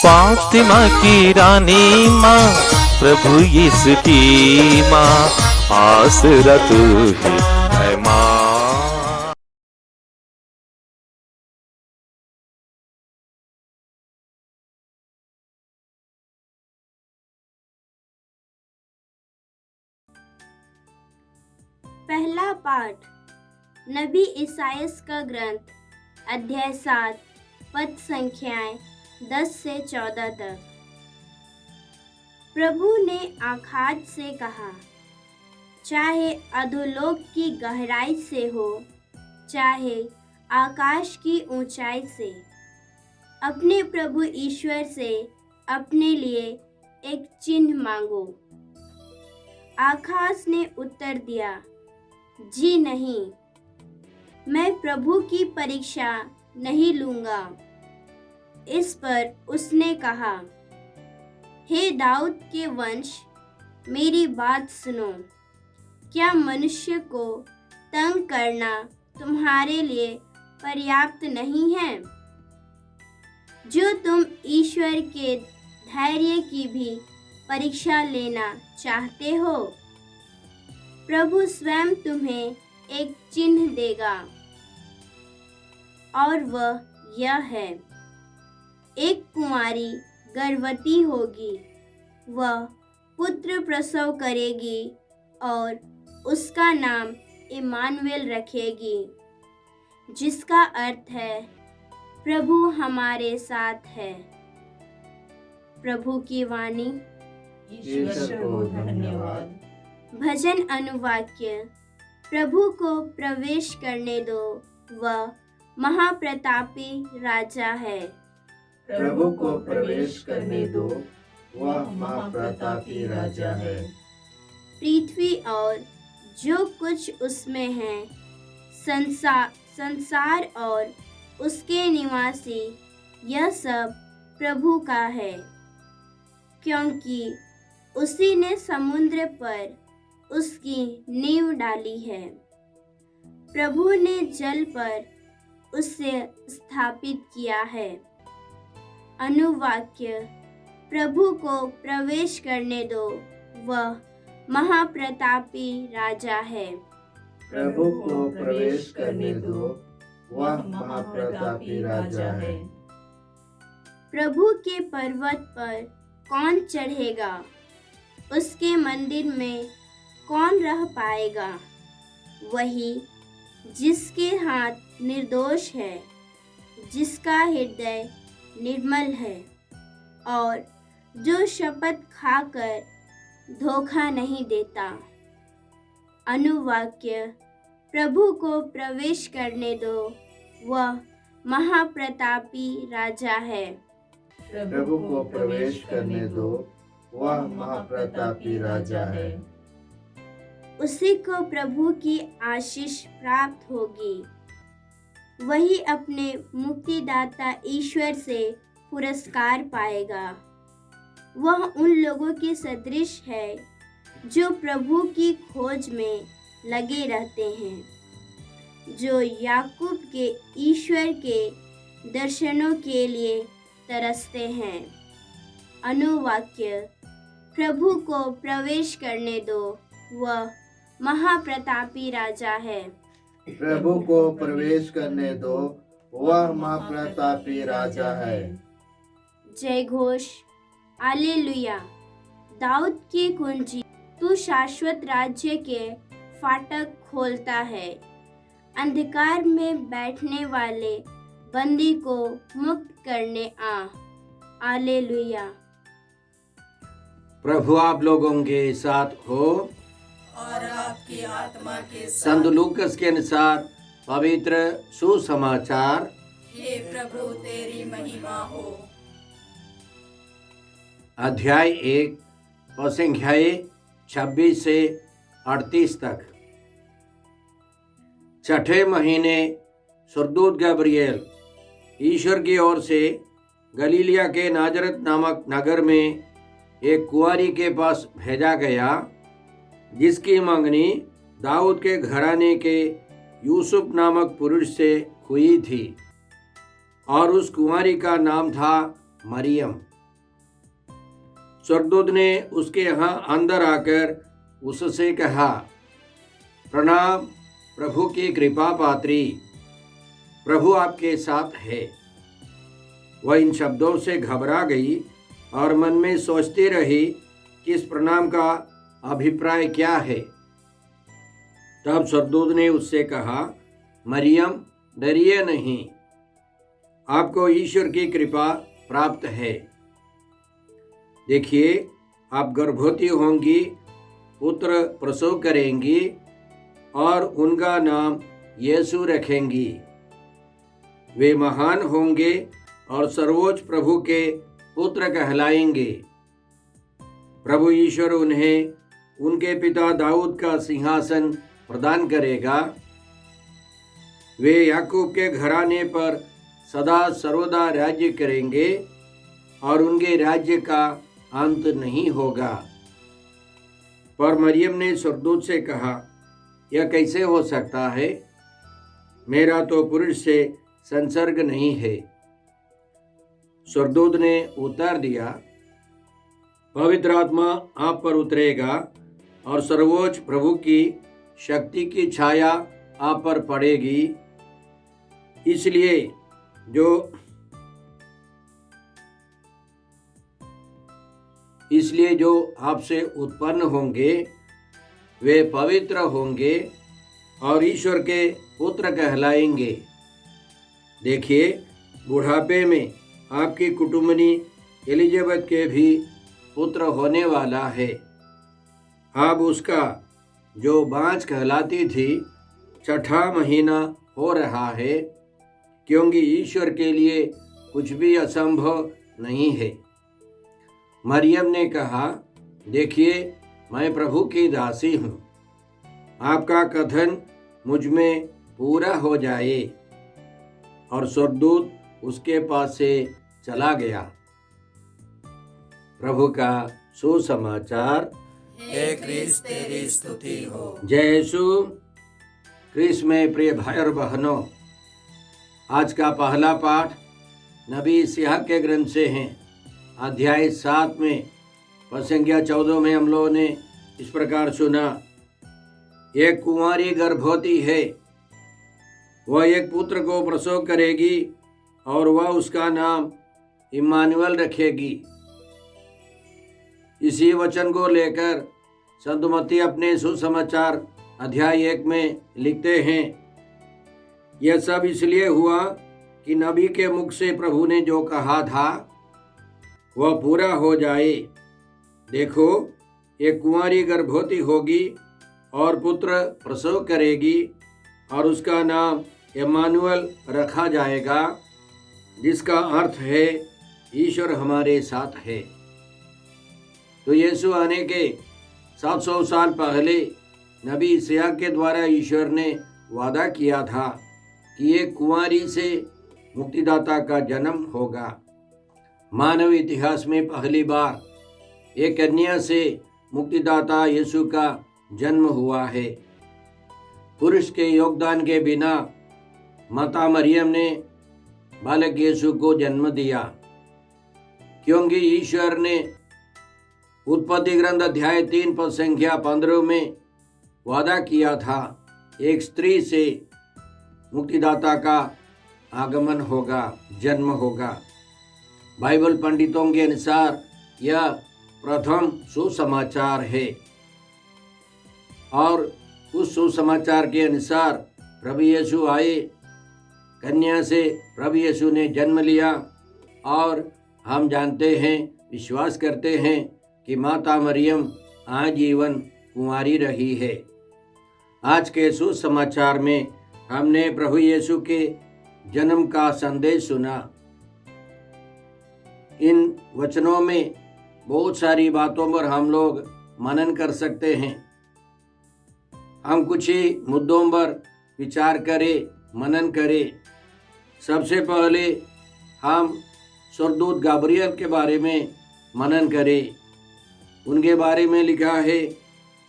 फातिमा की रानी माँ, प्रभु यीशु की माँ, आसरा तू ही है माँ। पहला पाठ नबी ईसायास का ग्रंथ अध्याय 7 पद संख्याएं 10 से 14 तक। प्रभु ने आकाश से कहा, चाहे अधोलोक की गहराई से हो, चाहे आकाश की ऊंचाई से, अपने प्रभु ईश्वर से अपने लिए एक चिन्ह मांगो। आकाश ने उत्तर दिया, जी नहीं, मैं प्रभु की परीक्षा नहीं लूंगा। इस पर उसने कहा, हे दाऊद के वंश, मेरी बात सुनो। क्या मनुष्य को तंग करना तुम्हारे लिए पर्याप्त नहीं है, जो तुम ईश्वर के धैर्य की भी परीक्षा लेना चाहते हो? प्रभु स्वयं तुम्हें एक चिन्ह देगा, और वह यह है, एक कुंवारी गर्भवती होगी, वह पुत्र प्रसव करेगी और उसका नाम इमानुएल रखेगी, जिसका अर्थ है प्रभु हमारे साथ है। प्रभु की वाणी। ईश्वर को धन्यवाद। भजन अनुवाक्य। प्रभु को प्रवेश करने दो, वह महाप्रतापी राजा है। प्रभु को प्रवेश करने दो, वह महाप्रतापी राजा है। पृथ्वी और जो कुछ उसमें है, संसार और उसके निवासी, यह सब प्रभु का है, क्योंकि उसी ने समुद्र पर उसकी नींव डाली है। प्रभु ने जल पर उसे स्थापित किया है। अनुवाक्य। प्रभु को प्रवेश करने दो, वह महाप्रतापी राजा है। प्रभु को प्रवेश करने दो, वह महाप्रतापी राजा है। प्रभु के पर्वत पर कौन चढ़ेगा? उसके मंदिर में कौन रह पाएगा? वही जिसके हाथ निर्दोष है, जिसका हृदय निर्मल है, और जो शपथ खाकर धोखा नहीं देता। अनुवाक्य। प्रभु को प्रवेश करने दो, वह महाप्रतापी राजा है। प्रभु को प्रवेश करने दो, वह महाप्रतापी राजा है। उसी को प्रभु की आशीष प्राप्त होगी। वही अपने मुक्तिदाता ईश्वर से पुरस्कार पाएगा। वह उन लोगों के सदृश है जो प्रभु की खोज में लगे रहते हैं, जो याकूब के ईश्वर के दर्शनों के लिए तरसते हैं। अनुवाक्य। प्रभु को प्रवेश करने दो, वह महाप्रतापी राजा है। प्रभु को प्रवेश करने दो, वह महाप्रतापी राजा है। जय घोष। हालेलुया। दाऊद की कुंजी, तू शाश्वत राज्य के फाटक खोलता है। अंधकार में बैठने वाले बंदी को मुक्त करने आ। हालेलुया। प्रभु आप लोगों के साथ हो और आपकी आत्मा के साथ। संत लूकस के अनुसार पवित्र सुसमाचार। हे प्रभु तेरी महिमा हो। अध्याय 1 और संख्याएं 26 से 38 तक। छठे महीने स्वर्गदूत गब्रिएल ईश्वर की ओर से गलीलिया के नाजरत नामक नगर में एक कुंवारी के पास भेजा गया, जिसकी मंगनी दाऊद के घराने के यूसुफ नामक पुरुष से हुई थी, और उस कुंवारी का नाम था मरियम। स्वर्गदूत ने उसके यहाँ अंदर आकर उससे कहा, प्रणाम प्रभु की कृपा पात्री, प्रभु आपके साथ है। वह इन शब्दों से घबरा गई और मन में सोचती रही कि इस प्रणाम का अभिप्राय क्या है। तब स्वर्गदूत ने उससे कहा, मरियम डरिए नहीं, आपको ईश्वर की कृपा प्राप्त है। देखिए, आप गर्भवती होंगी, पुत्र प्रसव करेंगी और उनका नाम यीशु रखेंगी। वे महान होंगे और सर्वोच्च प्रभु के पुत्र कहलाएंगे। प्रभु ईश्वर उन्हें उनके पिता दाऊद का सिंहासन प्रदान करेगा। वे याकूब के घराने पर सदा सर्वदा राज्य करेंगे और उनके राज्य का अंत नहीं होगा। पर मरियम ने स्वर्गदूत से कहा, यह कैसे हो सकता है? मेरा तो पुरुष से संसर्ग नहीं है। स्वर्गदूत ने उत्तर दिया, पवित्र आत्मा आप पर उतरेगा और सर्वोच्च प्रभु की शक्ति की छाया आप पर पड़ेगी। इसलिए जो आपसे उत्पन्न होंगे वे पवित्र होंगे और ईश्वर के पुत्र कहलाएंगे। देखिए, बुढ़ापे में आपकी कुटुंबनी एलिजाबेथ के भी पुत्र होने वाला है। अब उसका जो बाँझ कहलाती थी, 6ठा महीना हो रहा है, क्योंकि ईश्वर के लिए कुछ भी असंभव नहीं है। मरियम ने कहा, देखिए, मैं प्रभु की दासी हूँ, आपका कथन मुझ में पूरा हो जाए। और स्वर्गदूत उसके पास से चला गया। प्रभु का सुसमाचार। हे क्रिस्त तेरी स्तुति हो। जय यीशु क्रिस्त में प्रिय भाई और बहनों, आज का पहला पाठ नबी यशायाह के ग्रंथ से है। अध्याय 7 में पद संख्या 14 में हम लोगों ने इस प्रकार सुना, एक कुंवारी गर्भवती है, वह एक पुत्र को प्रसव करेगी और वह उसका नाम इम्मानुएल रखेगी। इसी वचन को लेकर संत मत्ती अपने सुसमाचार अध्याय 1 में लिखते हैं, यह सब इसलिए हुआ कि नबी के मुख से प्रभु ने जो कहा था वह पूरा हो जाए। देखो, एक कुंवारी गर्भवती होगी और पुत्र प्रसव करेगी और उसका नाम इम्मानुएल रखा जाएगा, जिसका अर्थ है ईश्वर हमारे साथ है। तो यीशु आने के 700 साल पहले नबी यशायाह के द्वारा ईश्वर ने वादा किया था कि एक कुंवारी से मुक्तिदाता का जन्म होगा। मानव इतिहास में पहली बार एक कन्या से मुक्तिदाता यीशु का जन्म हुआ है। पुरुष के योगदान के बिना माता मरियम ने बालक यीशु को जन्म दिया, क्योंकि ईश्वर ने उत्पत्ति ग्रंथ अध्याय 3 पद संख्या 15 में वादा किया था, एक स्त्री से मुक्तिदाता का आगमन होगा, जन्म होगा। बाइबल पंडितों के अनुसार यह प्रथम सुसमाचार है और उस सुसमाचार के अनुसार प्रभु यीशु आए, कन्या से प्रभु यीशु ने जन्म लिया और हम जानते हैं, विश्वास करते हैं कि माता मरियम आजीवन कुंवारी रही है। आज के सुसमाचार में हमने प्रभु यीशु के जन्म का संदेश सुना। इन वचनों में बहुत सारी बातों पर हम लोग मनन कर सकते हैं। हम कुछ ही मुद्दों पर विचार करें, मनन करें। सबसे पहले हम स्वर्गदूत गब्रिएल के बारे में मनन करें। उनके बारे में लिखा है,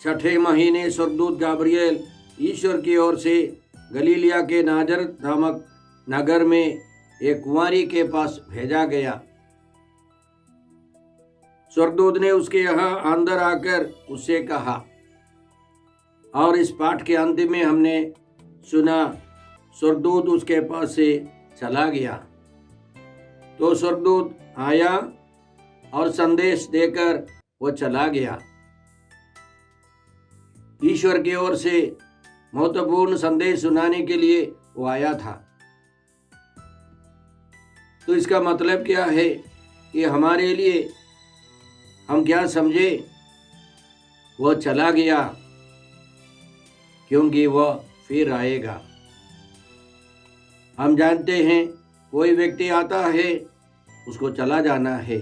6ठे महीने स्वर्गदूत गब्रिएल ईश्वर की ओर से गलीलिया के नाजरत नामक नगर में एक कुंवारी के पास भेजा गया। स्वर्गदूत ने उसके यहाँ अंदर आकर उससे कहा। और इस पाठ के अंत में हमने सुना स्वर्गदूत उसके पास से चला गया। तो स्वर्गदूत आया और संदेश देकर वो चला गया। ईश्वर की ओर से महत्वपूर्ण संदेश सुनाने के लिए वो आया था। तो इसका मतलब क्या है कि हमारे लिए हम क्या समझे, वो चला गया क्योंकि वह फिर आएगा। हम जानते हैं कोई व्यक्ति आता है, उसको चला जाना है।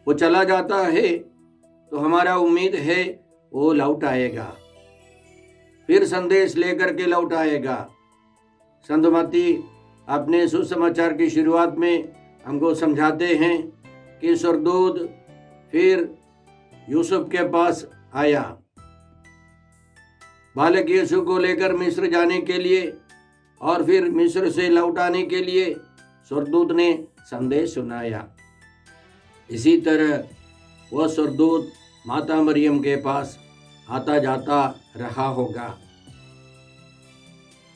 वो चला जाता है तो हमारा उम्मीद है वो लौट आएगा, फिर संदेश लेकर के लौट आएगा। संत मत्ती अपने सुसमाचार की शुरुआत में हमको समझाते हैं कि स्वर्गदूत फिर यूसुफ के पास आया, बालक यीशु को लेकर मिस्र जाने के लिए और फिर मिस्र से लौट आने के लिए स्वर्गदूत ने संदेश सुनाया। इसी तरह वह स्वर्गदूत माता मरियम के पास आता जाता रहा होगा।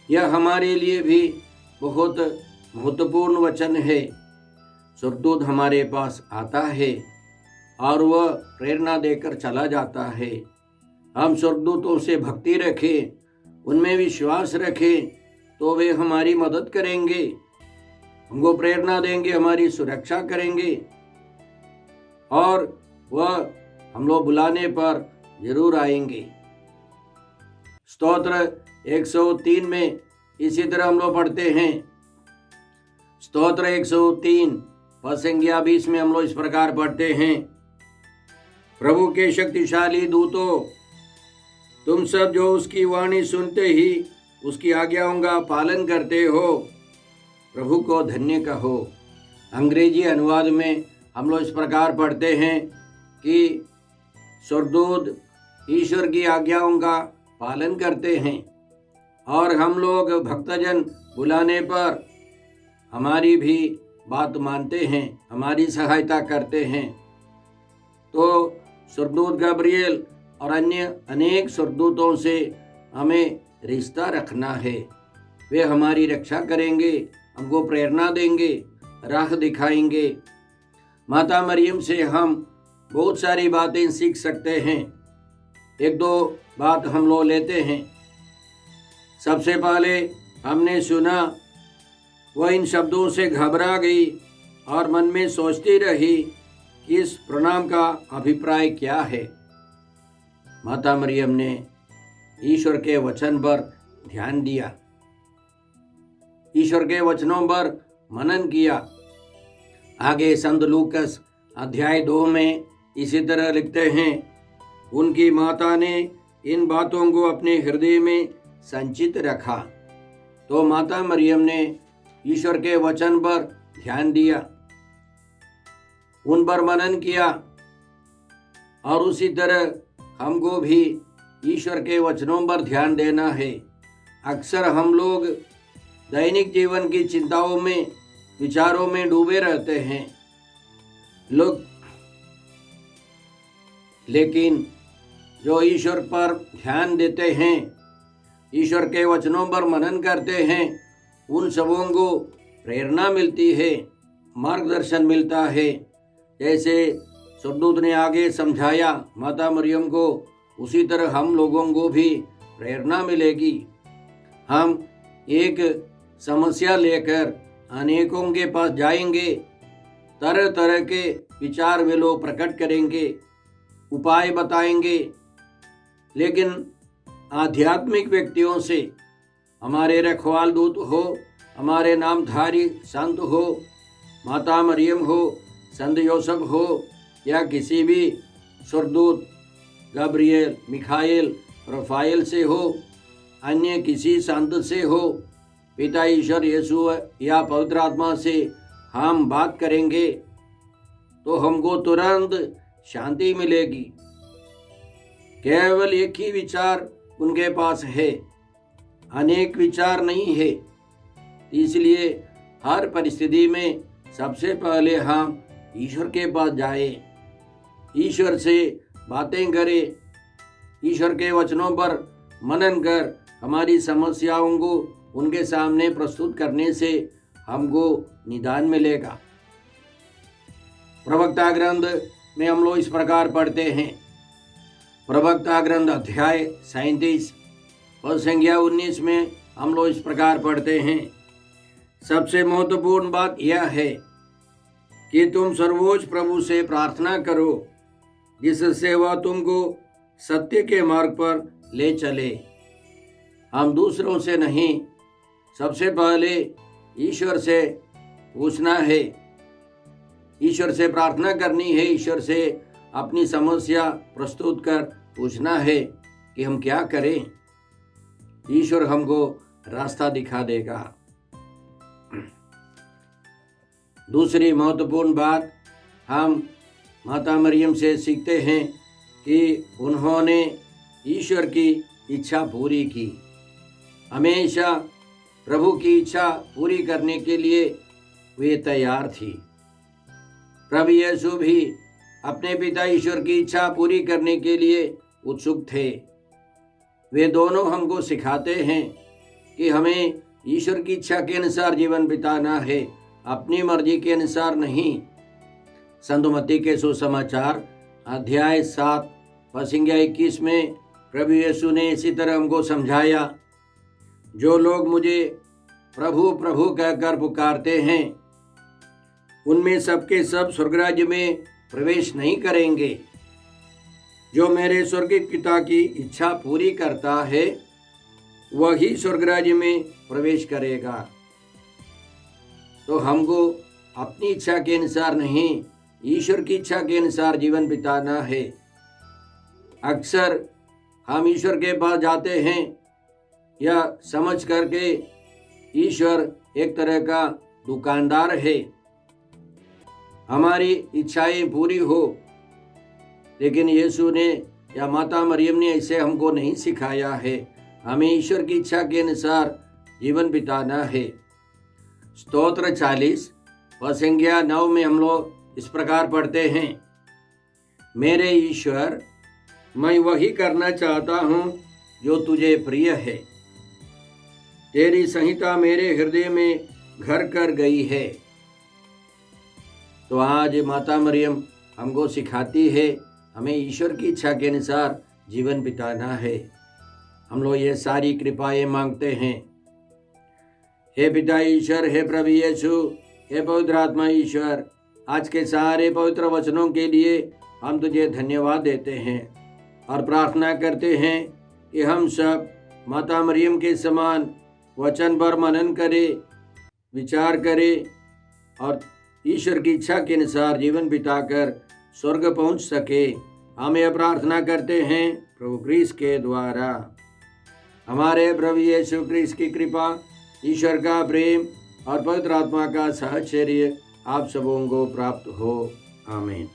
यह हमारे लिए भी बहुत महत्वपूर्ण वचन है। स्वर्गदूत हमारे पास आता है और वह प्रेरणा देकर चला जाता है। हम स्वर्गदूतों से भक्ति रखें, उनमें विश्वास रखें, तो वे हमारी मदद करेंगे, हमको प्रेरणा देंगे, हमारी सुरक्षा करेंगे और वह हम लोग बुलाने पर जरूर आएंगे। स्तोत्र 103 में इसी तरह हम लोग पढ़ते हैं। स्तोत्र 103 पद संख्या 20 में हम लोग इस प्रकार पढ़ते हैं। प्रभु के शक्तिशाली दूतों, तुम सब जो उसकी वाणी सुनते ही उसकी आज्ञाओं का पालन करते हो, प्रभु को धन्य कहो। अंग्रेजी अनुवाद में हम लोग इस प्रकार पढ़ते हैं कि स्वर्गदूत ईश्वर की आज्ञाओं का पालन करते हैं और हम लोग भक्तजन बुलाने पर हमारी भी बात मानते हैं, हमारी सहायता करते हैं। तो स्वर्गदूत गब्रिएल और अन्य अनेक स्वर्गदूतों से हमें रिश्ता रखना है। वे हमारी रक्षा करेंगे, हमको प्रेरणा देंगे, राह दिखाएंगे। माता मरियम से हम बहुत सारी बातें सीख सकते हैं। एक दो बात हम लोग लेते हैं। सबसे पहले हमने सुना वह इन शब्दों से घबरा गई और मन में सोचती रही कि इस प्रणाम का अभिप्राय क्या है। माता मरियम ने ईश्वर के वचन पर ध्यान दिया, ईश्वर के वचनों पर मनन किया। आगे संत लूकस अध्याय 2 में इसी तरह लिखते हैं, उनकी माता ने इन बातों को अपने हृदय में संचित रखा। तो माता मरियम ने ईश्वर के वचन पर ध्यान दिया, उन पर मनन किया और उसी तरह हमको भी ईश्वर के वचनों पर ध्यान देना है। अक्सर हम लोग दैनिक जीवन की चिंताओं में, विचारों में डूबे रहते हैं लोग, लेकिन जो ईश्वर पर ध्यान देते हैं, ईश्वर के वचनों पर मनन करते हैं, उन सबों को प्रेरणा मिलती है, मार्गदर्शन मिलता है। जैसे स्वर्गदूत ने आगे समझाया माता मरियम को, उसी तरह हम लोगों को भी प्रेरणा मिलेगी। हम एक समस्या लेकर अनेकों के पास जाएंगे, तरह तरह के विचार वे लोग प्रकट करेंगे, उपाय बताएंगे, लेकिन आध्यात्मिक व्यक्तियों से, हमारे रखवाल दूत हो, हमारे नामधारी संत हो, माता मरियम हो, संत यूसुफ हो, या किसी भी स्वर्गदूत गब्रिएल, मिखाएल, रफाएल से हो, अन्य किसी संत से हो, पिता ईश्वर यीशु या पवित्र आत्मा से हम बात करेंगे तो हमको तुरंत शांति मिलेगी। केवल एक ही विचार उनके पास है, अनेक विचार नहीं है। इसलिए हर परिस्थिति में सबसे पहले हम ईश्वर के पास जाए, ईश्वर से बातें करें, ईश्वर के वचनों पर मनन कर हमारी समस्याओं को उनके सामने प्रस्तुत करने से हमको निदान मिलेगा। प्रवक्ता ग्रंथ में हम लोग इस प्रकार पढ़ते हैं। प्रवक्ता ग्रंथ अध्याय 37 और संख्या 19 में हम लोग इस प्रकार पढ़ते हैं। सबसे महत्वपूर्ण बात यह है कि तुम सर्वोच्च प्रभु से प्रार्थना करो, जिससे वह तुमको सत्य के मार्ग पर ले चले। हम दूसरों से नहीं, सबसे पहले ईश्वर से पूछना है, ईश्वर से प्रार्थना करनी है, ईश्वर से अपनी समस्या प्रस्तुत कर पूछना है कि हम क्या करें। ईश्वर हमको रास्ता दिखा देगा। दूसरी महत्वपूर्ण बात हम माता मरियम से सीखते हैं कि उन्होंने ईश्वर की इच्छा पूरी की। हमेशा प्रभु की इच्छा पूरी करने के लिए वे तैयार थी। प्रभु यीशु भी अपने पिता ईश्वर की इच्छा पूरी करने के लिए उत्सुक थे। वे दोनों हमको सिखाते हैं कि हमें ईश्वर की इच्छा के अनुसार जीवन बिताना है, अपनी मर्जी के अनुसार नहीं। संत मत्ती के सुसमाचार अध्याय 7 संख्या 21 में प्रभु यीशु ने इसी तरह हमको समझाया, जो लोग मुझे प्रभु प्रभु कहकर पुकारते हैं, उनमें सबके सब स्वर्गराज्य में प्रवेश नहीं करेंगे। जो मेरे स्वर्गीय पिता की इच्छा पूरी करता है, वही स्वर्गराज्य में प्रवेश करेगा। तो हमको अपनी इच्छा के अनुसार नहीं, ईश्वर की इच्छा के अनुसार जीवन बिताना है। अक्सर हम ईश्वर के पास जाते हैं या समझ करके ईश्वर एक तरह का दुकानदार है, हमारी इच्छाएं पूरी हो। लेकिन यीशु ने या माता मरियम ने ऐसे हमको नहीं सिखाया है। हमें ईश्वर की इच्छा के अनुसार जीवन बिताना है। स्तोत्र 40 संख्या 9 में हम लोग इस प्रकार पढ़ते हैं, मेरे ईश्वर, मैं वही करना चाहता हूँ जो तुझे प्रिय है। तेरी संहिता मेरे हृदय में घर कर गई है। तो आज माता मरियम हमको सिखाती है हमें ईश्वर की इच्छा के अनुसार जीवन बिताना है। हम लोग ये सारी कृपाएं मांगते हैं। हे पिता ईश्वर, हे प्रभु यीशु, हे पवित्र आत्मा ईश्वर, आज के सारे पवित्र वचनों के लिए हम तुझे धन्यवाद देते हैं और प्रार्थना करते हैं कि हम सब माता मरियम के समान वचन पर मनन करें, विचार करें और ईश्वर की इच्छा के अनुसार जीवन बिताकर स्वर्ग पहुंच सके। हम यह प्रार्थना करते हैं प्रभु क्रिस्त के द्वारा। हमारे प्रभु यीशु क्रिस्त की कृपा, ईश्वर का प्रेम और पवित्र आत्मा का साहचर्य आप सबों को प्राप्त हो। आमीन।